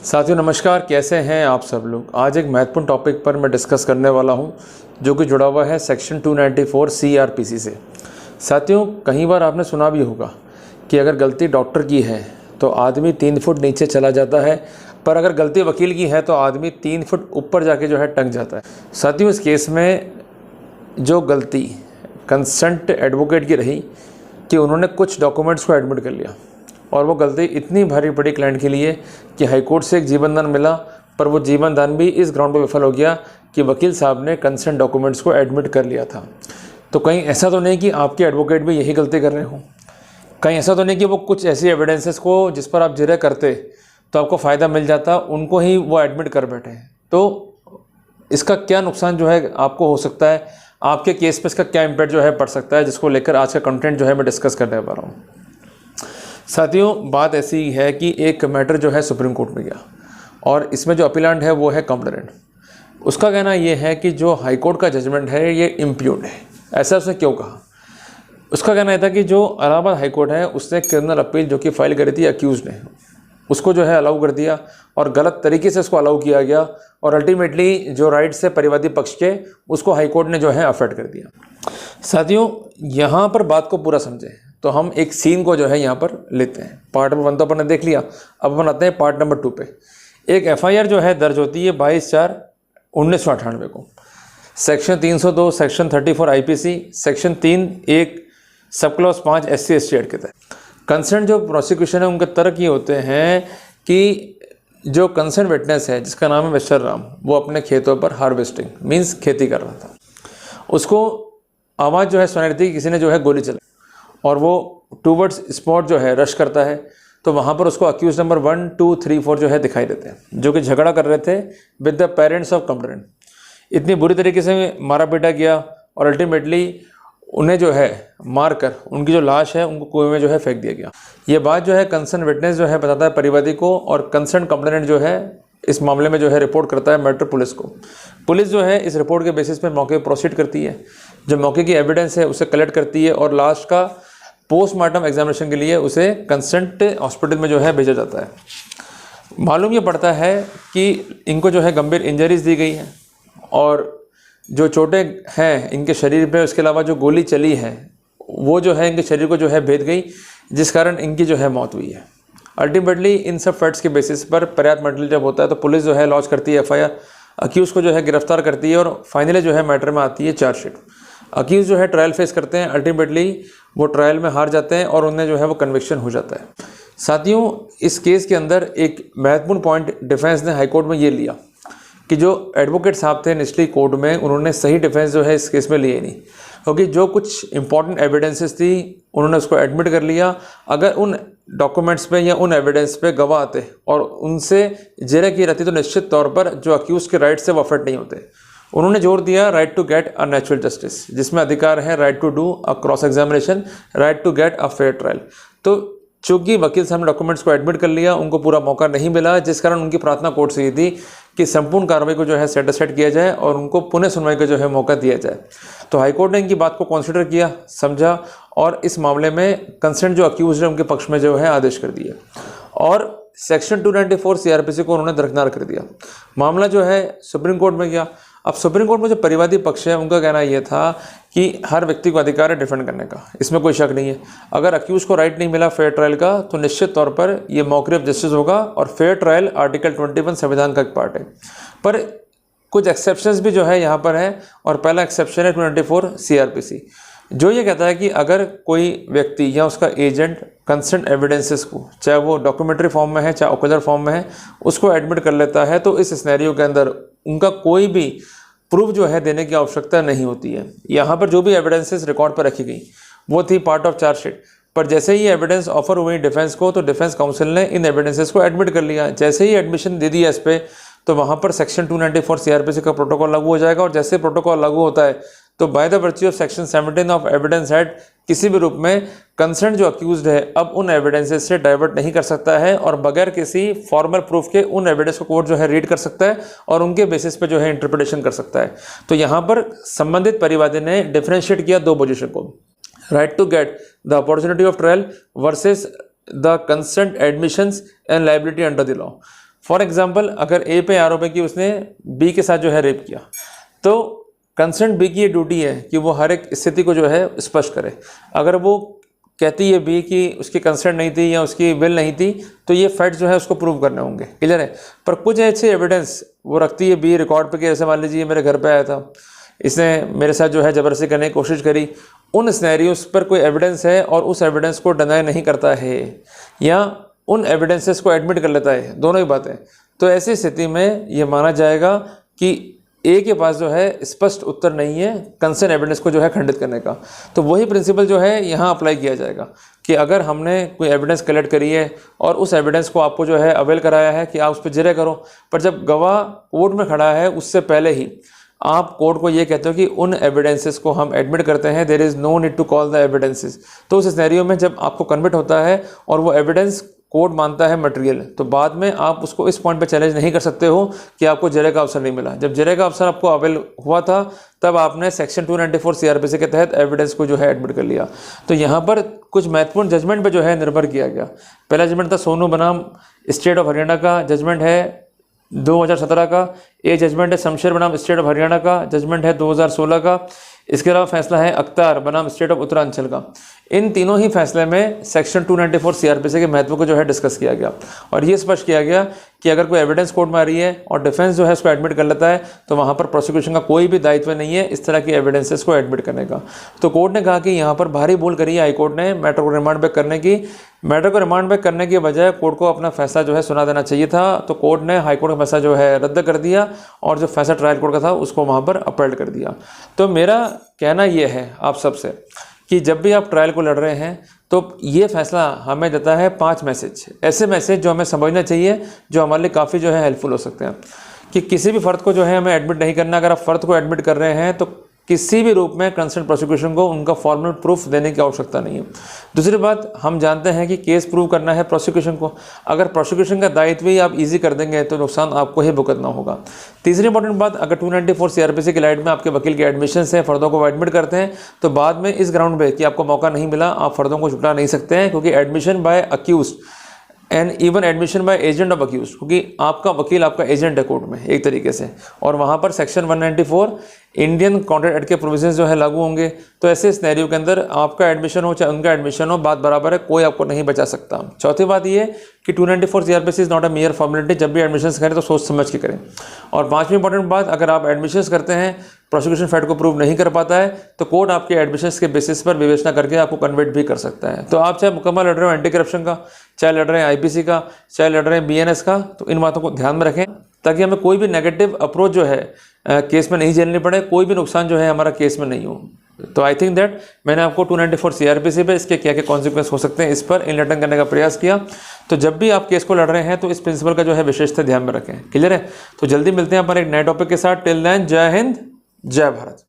साथियों नमस्कार, कैसे हैं आप सब लोग। आज एक महत्वपूर्ण टॉपिक पर मैं डिस्कस करने वाला हूं जो कि जुड़ा हुआ है सेक्शन 294 CRPC से। साथियों, कई बार आपने सुना भी होगा कि अगर गलती डॉक्टर की है तो आदमी 3 फुट नीचे चला जाता है, पर अगर गलती वकील की है तो आदमी 3 फुट ऊपर जाके जो है टंक जाता है। साथियों, इस केस में जो गलती कंसर्न्ड एडवोकेट की रही कि उन्होंने कुछ डॉक्यूमेंट्स को एडमिट कर लिया, और वो गलती इतनी भारी पड़ी क्लाइंट के लिए कि हाईकोर्ट से एक जीवन दान मिला, पर वो जीवन दान भी इस ग्राउंड पर विफल हो गया कि वकील साहब ने कंसर्न डॉक्यूमेंट्स को एडमिट कर लिया था। तो कहीं ऐसा तो नहीं कि आपके एडवोकेट भी यही गलती कर रहे हों, कहीं ऐसा तो नहीं कि वो कुछ ऐसी एविडेंसेस को जिस पर आप जिरह करते तो आपको फ़ायदा मिल जाता, उनको ही वो एडमिट कर बैठे हैं। तो इसका क्या नुकसान जो है आपको हो सकता है, आपके केस पे इसका क्या इम्पैक्ट जो है पड़ सकता है, जिसको लेकर आज का कंटेंट जो है मैं डिस्कस करने वाला हूँ। साथियों, बात ऐसी है कि एक मैटर जो है सुप्रीम कोर्ट में गया और इसमें जो अपीलेंट है वो है कंप्लेनेंट। उसका कहना ये है कि जो हाई कोर्ट का जजमेंट है ये इम्प्यूग्न है। ऐसा उसने क्यों कहा? उसका कहना यह था कि जो इलाहाबाद हाई कोर्ट है उसने क्रिमिनल अपील जो कि फाइल करी थी अक्यूज ने, उसको जो है अलाउ कर दिया और गलत तरीके से उसको अलाउ किया गया, और अल्टीमेटली जो राइट्स है परिवादी पक्ष के उसको हाई कोर्ट ने जो है अफेक्ट कर दिया। साथियों, यहाँ पर बात को पूरा समझें तो हम एक सीन को जो है यहाँ पर लेते हैं। पार्ट नंबर 1 तो अपन ने देख लिया, अब अपन आते हैं पार्ट नंबर 2 पे। एक FIR जो है दर्ज होती है 22/4/1998 को, section 302, section 34 IPC, section 3(1) sub clause 5 SC/ST act के तहत। कंसर्न जो प्रोसिक्यूशन है उनके तर्क ये होते हैं कि जो कंसर्न विटनेस है जिसका नाम है मिस्टर राम, वो अपने खेतों पर हार्वेस्टिंग मीन्स खेती कर रहा था। उसको आवाज़ जो है सुनाई थी किसी ने जो है गोली चलाई, और वो टूवर्ड्स स्पॉट जो है रश करता है। तो वहाँ पर उसको अक्यूज नंबर 1, 2, 3, 4 जो है दिखाई देते हैं, जो कि झगड़ा कर रहे थे with the parents of complainant. इतनी बुरी तरीके से मारा पीटा गया और अल्टीमेटली उन्हें जो है मार कर उनकी जो लाश है उनको कुएं में जो है फेंक दिया गया। ये बात जो है कंसर्न विटनेस जो है बताता है परिवादी को, और कंसर्न कंप्लेनेंट जो है इस मामले में जो है रिपोर्ट करता है मैटर पुलिस को। पुलिस जो है इस रिपोर्ट के बेसिस पे मौके पर प्रोसीड करती है, जो मौके की एविडेंस है उसे कलेक्ट करती है, और लास्ट का पोस्टमार्टम एग्जामिनेशन के लिए उसे कंसर्न्ड हॉस्पिटल में जो है भेजा जाता है। मालूम ये पड़ता है कि इनको जो है गंभीर इंजरीज दी गई हैं, और जो चोटें हैं इनके शरीर पे, उसके अलावा जो गोली चली है वो जो है इनके शरीर को जो है भेद गई, जिस कारण इनकी जो है मौत हुई है। अल्टीमेटली इन सब फैक्ट्स के बेसिस पर पर्याप्त मटेरियल जब होता है तो पुलिस जो है लॉन्च करती है FIR, अक्यूज़ को जो है गिरफ्तार करती है, और फाइनली जो है मैटर में आती है चार्जशीट। अक्यूज़ जो है ट्रायल फेस करते हैं, अल्टीमेटली वो ट्रायल में हार जाते हैं और उन्हें जो है वो कन्विक्शन हो जाता है। साथियों, इस केस के अंदर एक महत्वपूर्ण पॉइंट डिफेंस ने हाईकोर्ट में ये लिया कि जो एडवोकेट साहब थे निचली कोर्ट में, उन्होंने सही डिफेंस जो है इस केस में लिए नहीं, क्योंकि जो कुछ इंपॉर्टेंट एविडेंसेस थी उन्होंने उसको एडमिट कर लिया। अगर उन डॉक्यूमेंट्स पे या उन एविडेंस पे गवाह आते और उनसे जिरह की रहती तो निश्चित तौर पर जो अक्यूज के राइट से वो अफेक्ट नहीं होते। उन्होंने जोर दिया right to get a natural justice, जिसमें अधिकार है right to do a cross examination, right to get a fair trial. तो चूंकि वकील साहब ने डॉक्यूमेंट्स को एडमिट कर लिया, उनको पूरा मौका नहीं मिला, जिस कारण उनकी प्रार्थना कोर्ट से ये थी कि संपूर्ण कार्रवाई को जो है सेटिस्फाइड किया जाए और उनको पुनः सुनवाई का जो है मौका दिया जाए। तो हाईकोर्ट ने इनकी बात को कंसिडर किया, समझा, और इस मामले में कंसर्न जो अक्यूज है उनके पक्ष में जो है आदेश कर दिया, और सेक्शन 294 CRPC को उन्होंने दरकिनार कर दिया। मामला जो है सुप्रीम कोर्ट में गया। अब सुप्रीम कोर्ट में जो परिवादी पक्ष है उनका कहना यह था कि हर व्यक्ति को अधिकार है डिफेंड करने का, इसमें कोई शक नहीं है। अगर अक्यूज को राइट नहीं मिला फेयर ट्रायल का तो निश्चित तौर पर यह मॉकरी ऑफ जस्टिस होगा, और फेयर ट्रायल आर्टिकल 21 संविधान का एक पार्ट है। पर कुछ एक्सेप्शंस भी जो है यहाँ पर है, और पहला एक्सेप्शन है 294 CRPC, जो ये कहता है कि अगर कोई व्यक्ति या उसका एजेंट कंसर्न एविडेंसेस को, चाहे वो डॉक्यूमेंट्री फॉर्म में है चाहे ओकुलर फॉर्म में है, उसको एडमिट कर लेता है, तो इस सिनेरियो के अंदर उनका कोई भी प्रूफ जो है देने की आवश्यकता नहीं होती है। यहाँ पर जो भी एविडेंसेस रिकॉर्ड पर रखी गई वो थी पार्ट ऑफ चार्जशीट, पर जैसे ही एविडेंस ऑफर हुई डिफेंस को तो डिफेंस काउंसिल ने इन एविडेंसेस को एडमिट कर लिया। जैसे ही एडमिशन दे दिया इस पर, तो वहाँ पर सेक्शन 294 CRPC का प्रोटोकॉल लागू हो जाएगा, और जैसे प्रोटोकॉल लागू होता है तो by the virtue of section 17 of evidence act किसी भी रूप में कंसर्न जो अक्यूज्ड है अब उन एविडेंसेस से डाइवर्ट नहीं कर सकता है, और बगैर किसी फॉर्मल प्रूफ के उन एविडेंस को कोर्ट जो है रीड कर सकता है और उनके बेसिस पे जो है इंटरप्रिटेशन कर सकता है। तो यहाँ पर संबंधित परिवादी ने डिफरेंशिएट किया दो पोजीशन को, right to get the opportunity of trial versus the concern admissions and liability under the law. For example अगर ए पे आरोप है कि उसने बी के साथ जो है रेप किया, तो कंसर्न बी की ये ड्यूटी है कि वो हर एक स्थिति को जो है स्पष्ट करे। अगर वो कहती है बी कि उसकी कंसर्न नहीं थी या उसकी विल नहीं थी, तो ये फैक्ट जो है उसको प्रूव करने होंगे। क्लियर है। पर कुछ ऐसे एविडेंस वो रखती है बी रिकॉर्ड पे कि ऐसे मान लीजिए मेरे घर पे आया था, इसने मेरे साथ जो है ज़बरदस्ती करने की कोशिश करी, उन सिनेरियोस पर कोई एविडेंस है और उस एविडेंस को डिनाई नहीं करता है या उन एविडेंसेस को एडमिट कर लेता है, दोनों ही बातें, तो ऐसी स्थिति में ये माना जाएगा कि ए के पास जो है स्पष्ट उत्तर नहीं है कंसर्न एविडेंस को जो है खंडित करने का। तो वही प्रिंसिपल जो है यहाँ अप्लाई किया जाएगा कि अगर हमने कोई एविडेंस कलेक्ट करी है और उस एविडेंस को आपको जो है अवेल कराया है कि आप उस पर जिरह करो, पर जब गवाह कोर्ट में खड़ा है उससे पहले ही आप कोर्ट को ये कहते हो कि उन एविडेंसेस को हम एडमिट करते हैं, there is no need to call the evidences. तो उस सिनेरियो में जब आपको कन्विट होता है और वो एविडेंस कोर्ट मानता है मटेरियल, तो बाद में आप उसको इस पॉइंट पे चैलेंज नहीं कर सकते हो कि आपको जिरह का अवसर नहीं मिला। जब जिरह का अवसर आपको अवेल हुआ था तब आपने सेक्शन 294 सीआरपीसी के तहत एविडेंस को जो है एडमिट कर लिया। तो यहाँ पर कुछ महत्वपूर्ण जजमेंट पे जो है निर्भर किया गया। पहला जजमेंट था सोनू बनाम स्टेट ऑफ हरियाणा का, जजमेंट है 2017 का। ये जजमेंट है शमशेर बनाम स्टेट ऑफ हरियाणा का, जजमेंट है 2016 का। इसके अलावा फैसला है अख्तार बनाम स्टेट ऑफ उत्तरांचल का। इन तीनों ही फैसले में सेक्शन 294 सीआरपीसी के महत्व को जो है डिस्कस किया गया और ये स्पष्ट किया गया कि अगर कोई एविडेंस कोर्ट में आ रही है और डिफेंस जो है उसको एडमिट कर लेता है तो वहाँ पर प्रोसिक्यूशन का कोई भी दायित्व नहीं है इस तरह की एविडेंसेस को एडमिट करने का। तो कोर्ट ने कहा कि यहाँ पर भारी भूल करी है हाईकोर्ट ने मैटर को रिमांड बैक करने की। मैटर को रिमांड बैक करने की बजाय कोर्ट को अपना फैसला जो है सुना देना चाहिए था, तो कोर्ट ने हाईकोर्ट का फैसला जो है रद्द कर दिया और जो फैसला ट्रायल कोर्ट का था उसको वहाँ पर अपील कर दिया। तो मेरा कहना यह है आप सबसे कि जब भी आप ट्रायल को लड़ रहे हैं तो ये फैसला हमें देता है 5 मैसेज, ऐसे मैसेज जो हमें समझना चाहिए, जो हमारे लिए काफ़ी जो है हेल्पफुल हो सकते हैं। कि किसी भी फ़र्द को जो है हमें एडमिट नहीं करना। अगर आप फ़र्द को एडमिट कर रहे हैं तो किसी भी रूप में कंसर्न प्रोसिक्यूशन को उनका फॉर्मल प्रूफ देने की आवश्यकता नहीं है। दूसरी बात, हम जानते हैं कि केस प्रूव करना है प्रोसिक्यूशन को। अगर प्रोसिक्यूशन का दायित्व ही आप इजी कर देंगे तो नुकसान आपको ही भुगतना होगा। तीसरी इंपॉर्टेंट बात, अगर 294 सीआरपीसी की लाइट में आपके वकील के एडमिशन है, फ़र्दों को एडमिट करते हैं, तो बाद में इस ग्राउंड पे कि आपको मौका नहीं मिला आप फ़र्दों को छुटा नहीं सकते हैं, क्योंकि admission by accused and even admission by agent of accused, क्योंकि आपका वकील आपका एजेंट है कोर्ट में एक तरीके से, और वहाँ पर सेक्शन 194 इंडियन कॉन्ट्रैक्ट एक्ट के प्रोविजंस जो है लागू होंगे। तो ऐसे सिनेरियो के अंदर आपका एडमिशन हो चाहे उनका एडमिशन हो, बात बराबर है, कोई आपको नहीं बचा सकता। चौथी बात ये कि 294 CrPC is not a mayor formality. जब भी एडमिशन्स करें तो सोच समझ के करें। और पांचवी इंपॉर्टेंट बात, अगर आप एडमिशन्स करते हैं प्रोसिक्यूशन फैक्ट को प्रूव नहीं कर पाता है तो कोर्ट आपके एडमिशन्स के बेसिस पर विवेचना करके आपको कन्वर्ट भी कर सकता है। तो आप चाहे मुकम्मल लड़ रहे हो एंटी करप्शन का, चाहे लड़ रहे हैं आईपीसी का, चाहे लड़ रहे हैं बीएनएस का, तो इन बातों को ध्यान में रखें ताकि हमें कोई भी नेगेटिव अप्रोच जो है केस में नहीं झेलनी पड़े, कोई भी नुकसान जो है हमारा केस में नहीं हो। तो आई थिंक दैट मैंने आपको 294 सीआरपीसी पे इसके क्या क्या कॉन्सिक्वेंस हो सकते हैं इस पर इनलाइटन करने का प्रयास किया। तो जब भी आप केस को लड़ रहे हैं तो इस प्रिंसिपल का जो है विशेषता ध्यान में रखें। क्लियर है? तो जल्दी मिलते हैं पर एक नए टॉपिक के साथ। टिल देन, जय हिंद, जय भारत।